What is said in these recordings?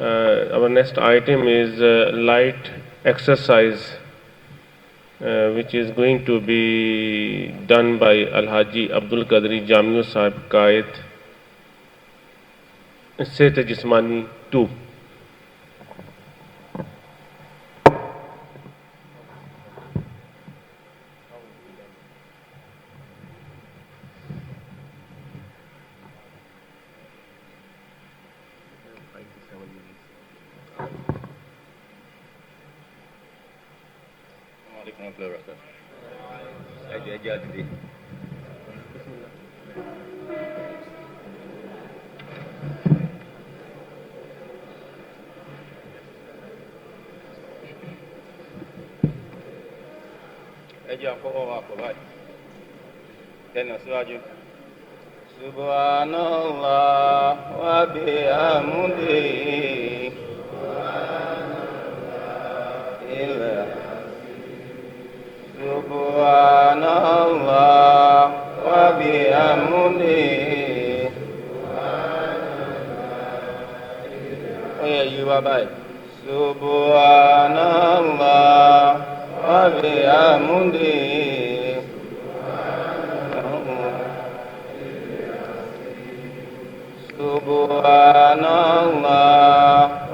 Our next item is light exercise, which is going to be done by Al-Haji AbdulQuadri Jamiu Sahib Qaid, Seht Jismani 2. Subhanallah wa bihamdihi Subhanallah wa bihamdihi. Oh yeah, you are by. Subhanallah wa bihamdihi. Subhanallah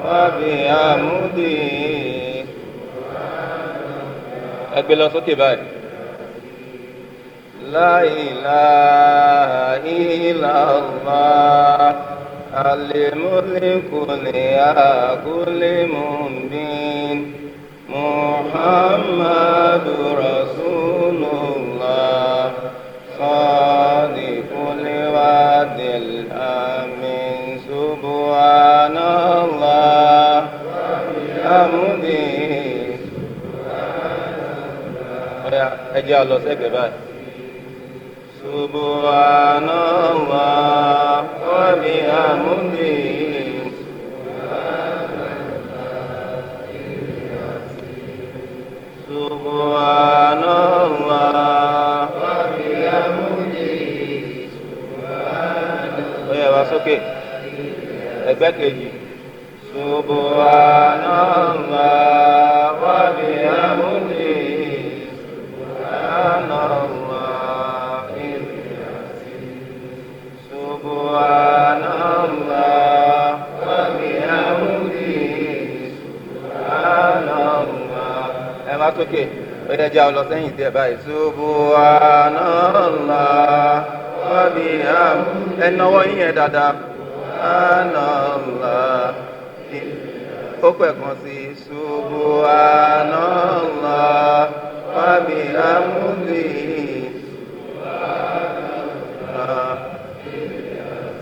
wa bihamdihi. Ẹgbẹ́ lọ sókè báyìí. La ilaha illallah al-mulku li'akul mubin Muhammadur Rasulullah sadiqul wa'dil amin Subhanallah bihamdihi. Ẹ jẹ́ lọ sẹ́gbẹ̀ẹ́ báyìí. Subhanallah wa bihamdihi. Subhanallah wa bihamdihi. Ó yá wá sókè. Ẹgbẹ́ kejì. Subhanallah wa bihamdihi. Subhanallah wa bihamdihi. Subhanallah. Ẹ má sókè. Ó yẹ jẹ́ lọ sẹ́yìn díẹ̀ báyìí. Subhanallah wa bihamdihi. Ẹ náwó yín yẹn dáadáa. Subhanallah. Ó pẹ̀ kan sí Subhanallah wa bihamdihi.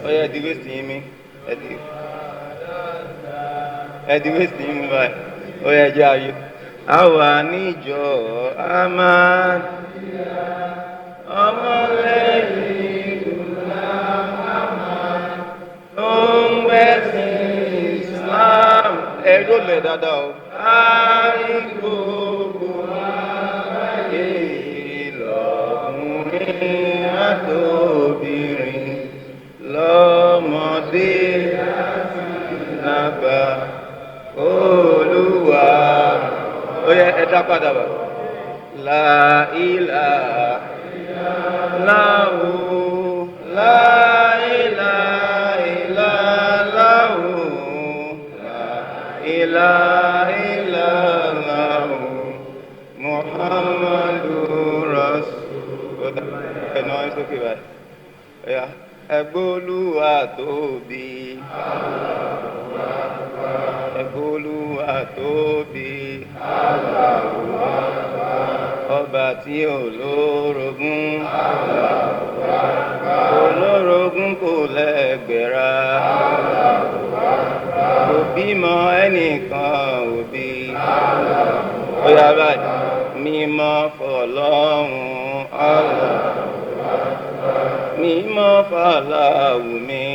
Ó yẹ di wéṣì yín mi. Ẹ di wéṣì yín mi báyìí. Ó yẹ jẹ́ ayé. Àwa níjọ Ahmadiyya ọmọlẹ́yìn Muhammad tó ń gbẹ̀sìn Islam. Ẹ̀rọ lẹ̀ dáadáa o. Àìgbogbo àgbáyé lọ́kùnrin àtòbìnrin lọ́mọdé lágbà Olúwa. Ó yẹ ẹ dá padà bá. La ilaha illallah. La ilaha illallah. La ilaha illallah. Muhammadur Rasulullah. Ẹ náà ẹ sókè báyìí. Ẹgbólúwa tóbi. Ẹgbólúwa tóbi. Ọba tí olórogún. Olórogún kò lẹ́gbẹ̀rà. Kò bímọ ẹnìkan òbí. Ó yá báyìí. Mímọ́ fọlọ́run Allah. Mímọ́ fàlàwù mi.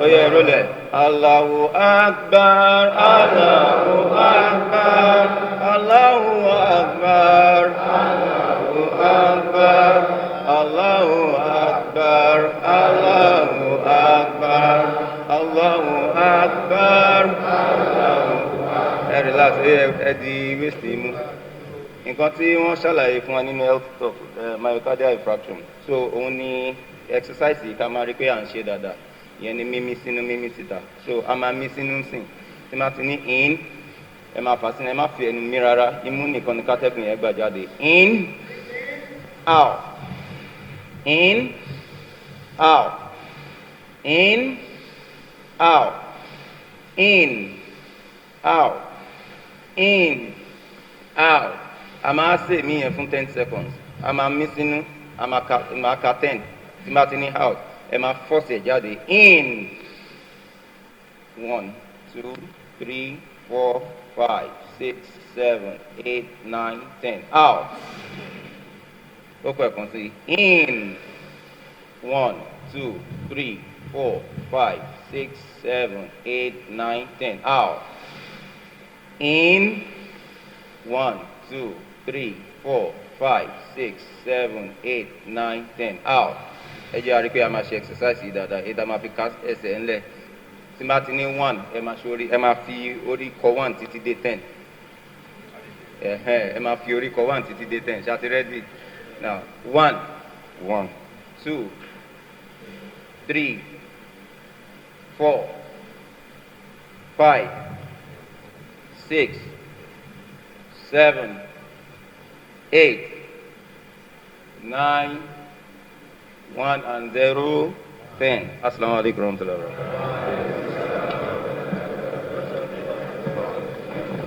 Ó yẹ rólẹ̀. Allahu Akbar, Allahu Akbar, Allahu Akbar, Allahu Akbar, Allahu Akbar, Allahu Akbar, Allahu Akbar. kálá ṣe ẹ di waste imú nǹkan tí wọ́n ṣàlàyé fún wa nínú health talk myocardial infarction so òun ni exercise yìí ká máa rí pé à ń ṣe dáadáa ìyẹn ni mímí sínú mímí síta so a máa mí sínú sìn tí máa ti ní in ẹ máa fà sínú ẹ má fi ẹnu mí rárá imú nìkan ní kátẹ́gùn yẹn gbà jáde in out in out in out in out in out a máa ṣe mí yẹn fún 10 seconds a máa mí sínú a máa ka 10 tí máa ti ní out ẹ máa force ẹ jáde in 1 2 3 4 5 6 7 8 9 10 out ó kọ ẹ̀kan sí in 1 2 3 4 5 6 7 8 9 10 out in 1 2 3 4 5 6 7 8 9 10 out ẹ jẹ́ àrí pé a máa ṣe exercise yìí dáadáa èyí tá a máa fi ká ẹsẹ̀ ńlẹ̀ tí máa ti ní 1 ẹ máa fi orí kọ 1 títí dé 10 ẹ máa fi orí kọ 1 títí dé 10 ṣá ti ready now 1 2 3 4 5 6 7 8 9 1 and 0 10 assalamu alaikum warahmatullahi wabarakatuh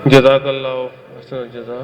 Jazakallah, Ahsan Jaza.